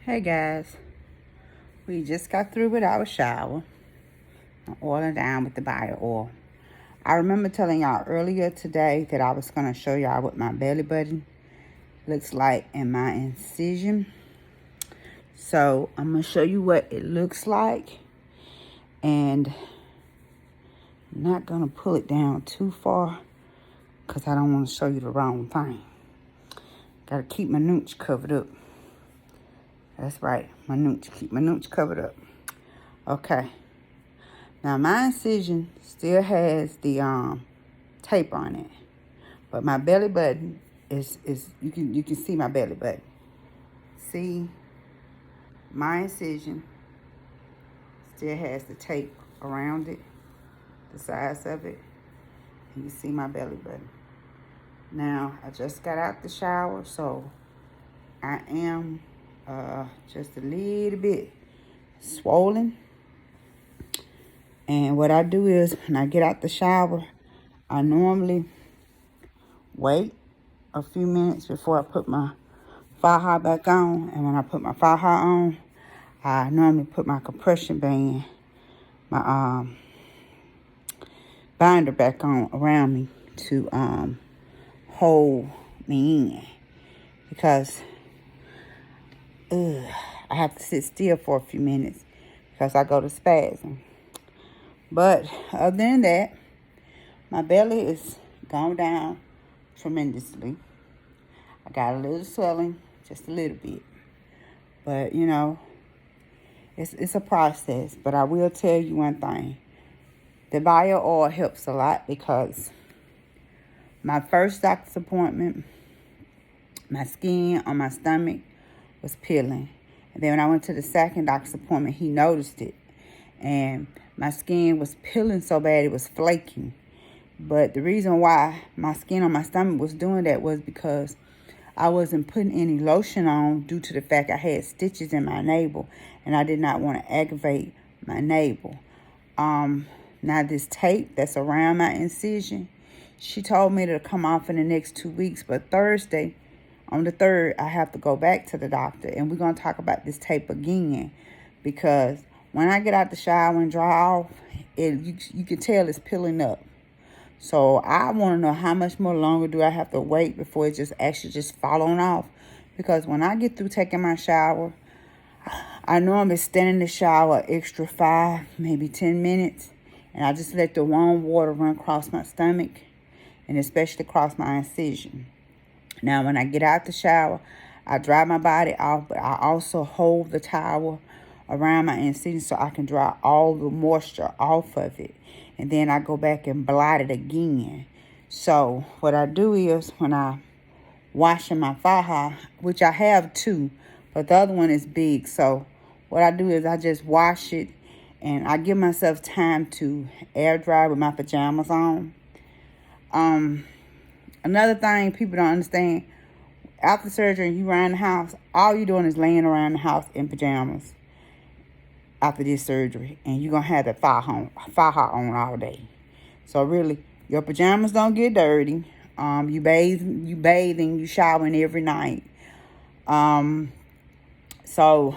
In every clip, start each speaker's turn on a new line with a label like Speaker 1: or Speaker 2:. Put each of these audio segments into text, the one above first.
Speaker 1: Hey guys, we just got through with our shower. I'm oiling down with the bio oil. I remember telling y'all earlier today that I was going to show y'all what my belly button looks like and my incision. So I'm going to show you what it looks like, and I'm not going to pull it down too far because I don't want to show you the wrong thing. Got to keep my nooch covered up. That's right, my nooch. Keep my nooch covered up. Okay. Now my incision still has the tape on it, but my belly button is you can see my belly button. See, my incision still has the tape around it, the size of it, and you see my belly button. Now I just got out the shower, so I am just a little bit swollen. And what I do is when I get out the shower, I normally wait a few minutes before I put my faja back on. And when I put my faja on, I normally put my compression band, my binder back on around me to hold me in, because I have to sit still for a few minutes because I go to spasm. But other than that, my belly is gone down tremendously. I got a little swelling, just a little bit. But, you know, it's a process. But I will tell you one thing. The bio oil helps a lot, because my first doctor's appointment, my skin on my stomach was peeling. And then when I went to the second doctor's appointment, he noticed it. And my skin was peeling so bad it was flaking. But the reason why my skin on my stomach was doing that was because I wasn't putting any lotion on due to the fact I had stitches in my navel, and I did not want to aggravate my navel. Now this tape that's around my incision, she told me to come off in the next 2 weeks, but Thursday, on the 3rd, I have to go back to the doctor, and we're going to talk about this tape again, because when I get out the shower and dry off, you can tell it's peeling up. So I want to know how much more longer do I have to wait before it just fall on off. Because when I get through taking my shower, I normally stand in the shower extra 5, maybe 10 minutes. And I just let the warm water run across my stomach, and especially across my incision. Now when I get out the shower, I dry my body off, but I also hold the towel around my incision so I can dry all the moisture off of it. And then I go back and blot it again. So what I do is, when I washing my faja, which I have 2, but the other one is big. So what I do is I just wash it, and I give myself time to air dry with my pajamas on. Another thing people don't understand, after surgery and you around the house, all you're doing is laying around the house in pajamas after this surgery, and you're going to have the faja on all day. So really, your pajamas don't get dirty. You bathing, you showering every night. So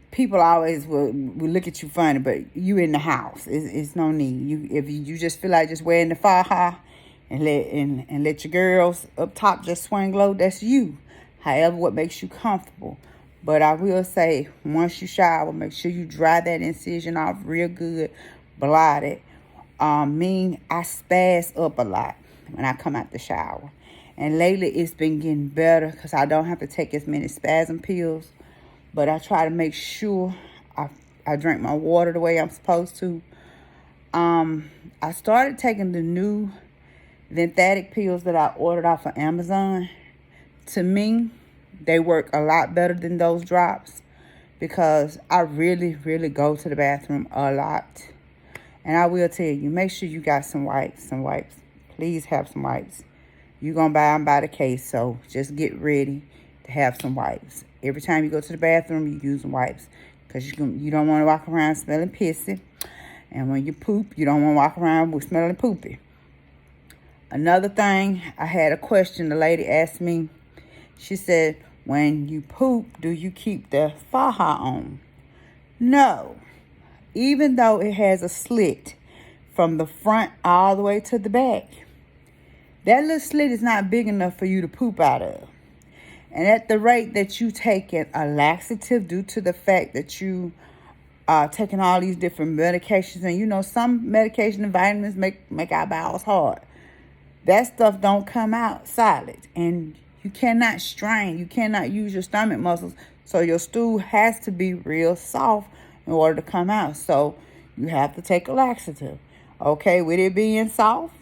Speaker 1: people always will look at you funny, but you in the house. It's no need. If you just feel like just wearing the faja and let your girls up top just swing low, that's you. However, what makes you comfortable. But I will say, once you shower, make sure you dry that incision off real good, blot it. I spaz up a lot when I come out the shower. And lately, it's been getting better because I don't have to take as many spasm pills. But I try to make sure I drink my water the way I'm supposed to. I started taking the new lymphatic pills that I ordered off of Amazon. To me, they work a lot better than those drops, because I really, really go to the bathroom a lot. And I will tell you, make sure you got some wipes. Please have some wipes. You're going to buy them by the case, so just get ready to have some wipes. Every time you go to the bathroom, you use some wipes, because you don't want to walk around smelling pissy. And when you poop, you don't want to walk around with smelling poopy. Another thing, I had a question. The lady asked me, she said, when you poop, do you keep the faja on? No. Even though it has a slit from the front all the way to the back, that little slit is not big enough for you to poop out of. And at the rate that you taking a laxative due to the fact that you are taking all these different medications, and you know some medication and vitamins make our bowels hard. That stuff don't come out solid, and you cannot strain. You cannot use your stomach muscles, so your stool has to be real soft in order to come out. So you have to take a laxative. Okay, with it being soft,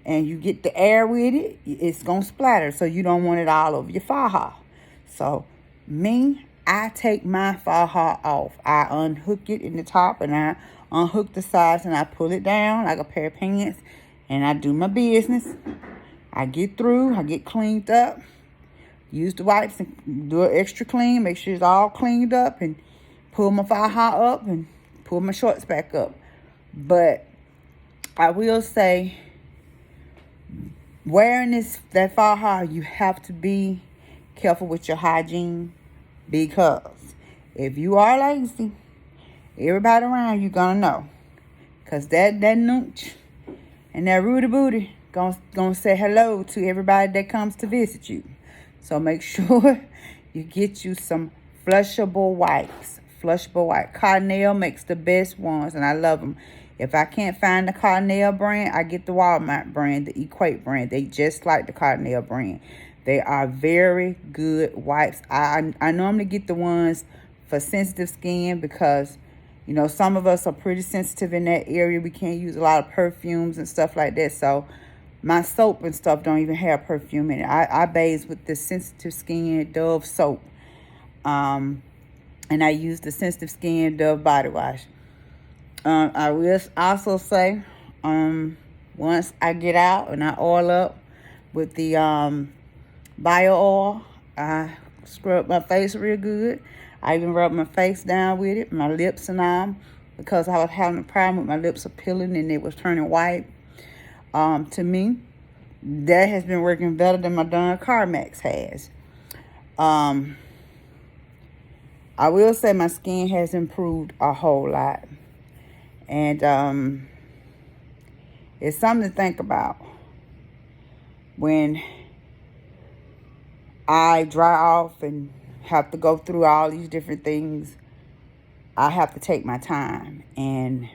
Speaker 1: and you get the air with it, it's going to splatter. So you don't want it all over your faja. So I take my faja off. I unhook it in the top, and I unhook the sides, and I pull it down like a pair of pants, and I do my business. I get through. I get cleaned up. Use the wipes and do it extra clean. Make sure it's all cleaned up, and pull my faja up and pull my shorts back up. But I will say, wearing that faja, you have to be careful with your hygiene, because if you are lazy, everybody around you gonna know. Because that nooch and that rooty booty gonna say hello to everybody that comes to visit you. So make sure you get you some flushable wipes. Flushable wipe. Cardinal makes the best ones, and I love them. If I can't find the Cardinal brand, I get the Walmart brand, the Equate brand. They just like the Cardinal brand. They are very good wipes. I normally get the ones for sensitive skin, because, you know, some of us are pretty sensitive in that area. We can't use a lot of perfumes and stuff like that. So my soap and stuff don't even have perfume in it. I bathe with the sensitive skin Dove soap. And I use the sensitive skin Dove body wash. I will also say, once I get out and I oil up with the bio oil, I scrub my face real good. I even rub my face down with it, my lips and all, because I was having a problem with my lips peeling and it was turning white. To me, that has been working better than my Dawn Carmex has. I will say my skin has improved a whole lot. And it's something to think about. When I dry off and have to go through all these different things, I have to take my time. And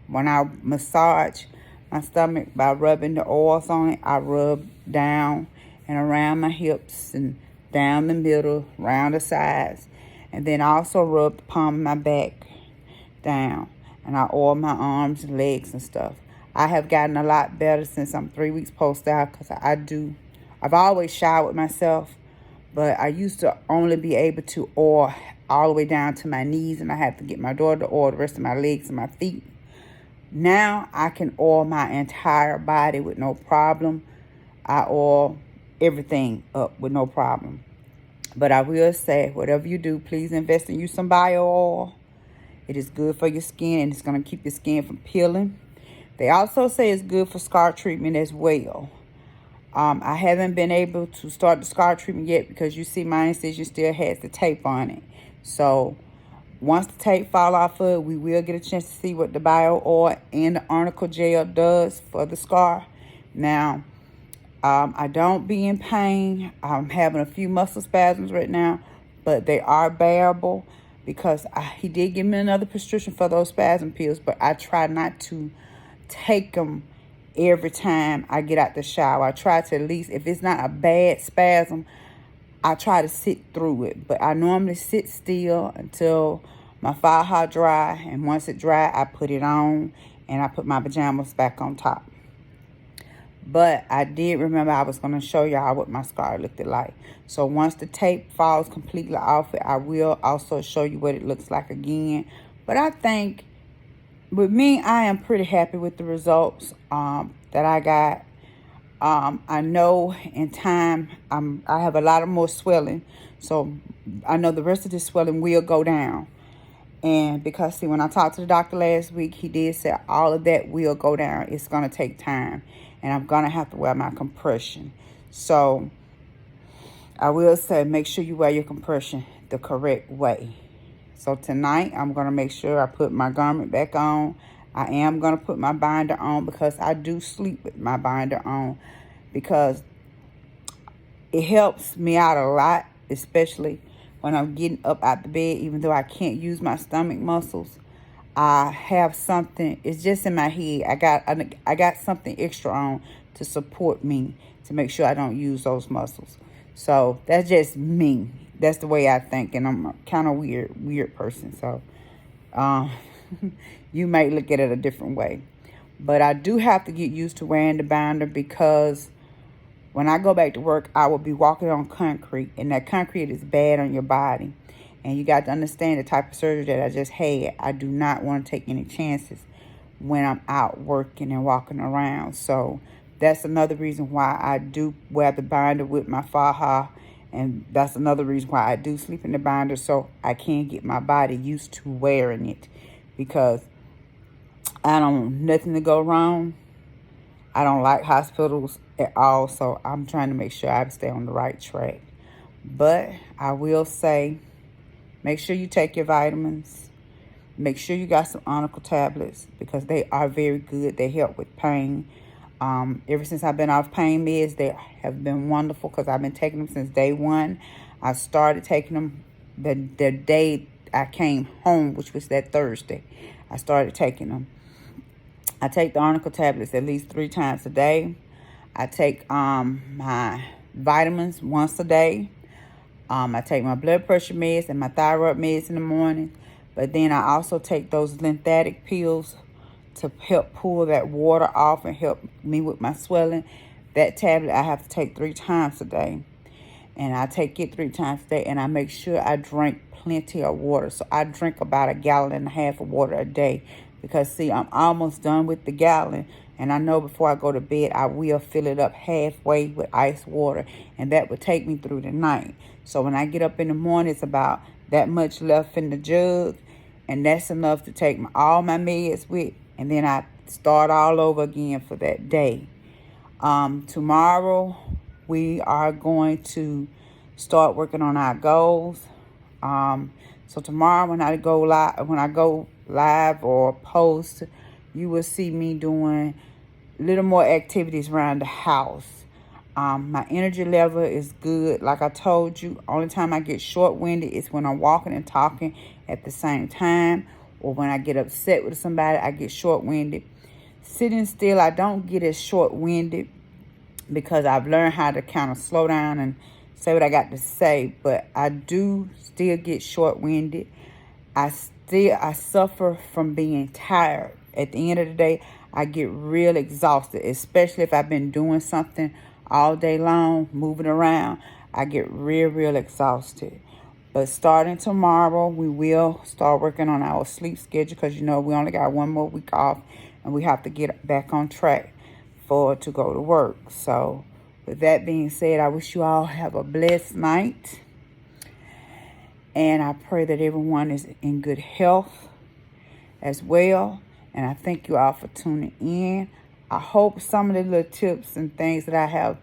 Speaker 1: when I massage my stomach by rubbing the oils on it, I rub down and around my hips and down the middle, around the sides. And then I also rub the palm of my back down. And I oil my arms and legs and stuff. I have gotten a lot better since I'm 3 weeks post-out, because I've always showered myself, but I used to only be able to oil all the way down to my knees, and I had to get my daughter to oil the rest of my legs and my feet. Now I can oil my entire body with no problem. I oil everything up with no problem. But I will say, whatever you do, please invest in you some bio oil. It is good for your skin, and it's going to keep your skin from peeling. They also say it's good for scar treatment as well. I haven't been able to start the scar treatment yet, because you see my incision still has the tape on it. So once the tape fall off of it, we will get a chance to see what the bio oil and the arnica gel does for the scar. Now, I don't be in pain. I'm having a few muscle spasms right now, but they are bearable, because he did give me another prescription for those spasm pills, but I try not to take them every time I get out the shower. I try to, at least, if it's not a bad spasm, I try to sit through it. But I normally sit still until my faja dry, and once it dry, I put it on, and I put my pajamas back on top. But I did remember I was going to show y'all what my scar looked like. So once the tape falls completely off it, I will also show you what it looks like again. But I think, with me, I am pretty happy with the results that I got. I know in time, I have a lot of more swelling. So I know the rest of this swelling will go down. And because, see, when I talked to the doctor last week, he did say all of that will go down. It's going to take time. And I'm going to have to wear my compression. So I will say, make sure you wear your compression the correct way. So tonight, I'm going to make sure I put my garment back on. I am going to put my binder on because I do sleep with my binder on, because it helps me out a lot, especially when I'm getting up out the bed. Even though I can't use my stomach muscles, I have something. It's just in my head. I got something extra on to support me, to make sure I don't use those muscles. So that's just me. That's the way I think, and I'm a kind of weird person. So um, you might look at it a different way. But I do have to get used to wearing the binder, because when I go back to work, I will be walking on concrete, and that concrete is bad on your body. And you got to understand the type of surgery that I just had. I do not want to take any chances when I'm out working and walking around. So that's another reason why I do wear the binder with my faja. And that's another reason why I do sleep in the binder, so I can get my body used to wearing it. Because I don't want nothing to go wrong. I don't like hospitals at all, so I'm trying to make sure I stay on the right track. But I will say, make sure you take your vitamins. Make sure you got some Arnicle tablets, because they are very good. They help with pain. Ever since I've been off pain meds, they have been wonderful, because I've been taking them since day one. I started taking them the day I came home, which was that Thursday. I started taking them. I take the Arnicle tablets at least 3 times a day. I take my vitamins once a day. I take my blood pressure meds and my thyroid meds in the morning. But then I also take those lymphatic pills to help pull that water off and help me with my swelling. That tablet I have to take 3 times a day. And I take it 3 times a day, and I make sure I drink plenty of water. So I drink about 1.5 gallons of water a day. Because, see, I'm almost done with the gallon. And I know before I go to bed, I will fill it up halfway with ice water. And that would take me through the night. So when I get up in the morning, it's about that much left in the jug. And that's enough to take all my meds with. And then I start all over again for that day. Tomorrow, we are going to start working on our goals. So tomorrow, when I go live or post, you will see me doing a little more activities around the house. My energy level is good. Like I told you, only time I get short-winded is when I'm walking and talking at the same time, or when I get upset with somebody, I get short-winded. Sitting still, I don't get as short-winded, because I've learned how to kind of slow down and say what I got to say. But I do still get short-winded. I suffer from being tired. At the end of the day, I get real exhausted, especially if I've been doing something all day long, moving around. I get real exhausted. But starting tomorrow, we will start working on our sleep schedule, because, we only got 1 more week off, and we have to get back on track to go to work. So with that being said, I wish you all have a blessed night. And I pray that everyone is in good health as well. And I thank you all for tuning in. I hope some of the little tips and things that I have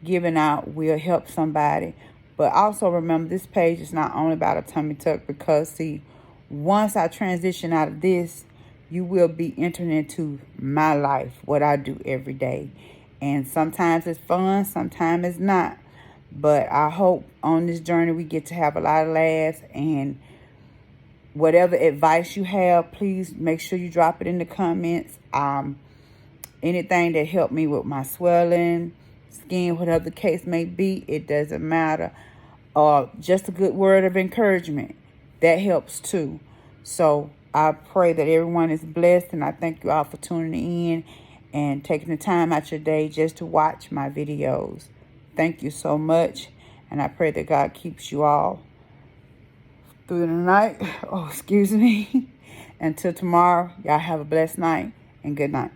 Speaker 1: given out will help somebody. But also remember, this page is not only about a tummy tuck, because, see, once I transition out of this, you will be entering into my life, what I do every day. And sometimes it's fun, sometimes it's not. But I hope on this journey we get to have a lot of laughs. And whatever advice you have, please make sure you drop it in the comments. Anything that helped me with my swelling, skin, whatever the case may be, it doesn't matter. Or just a good word of encouragement, that helps too. So I pray that everyone is blessed, and I thank you all for tuning in and taking the time out your day just to watch my videos. Thank you so much, and I pray that God keeps you all through the night. Oh, excuse me. Until tomorrow, y'all have a blessed night, and good night.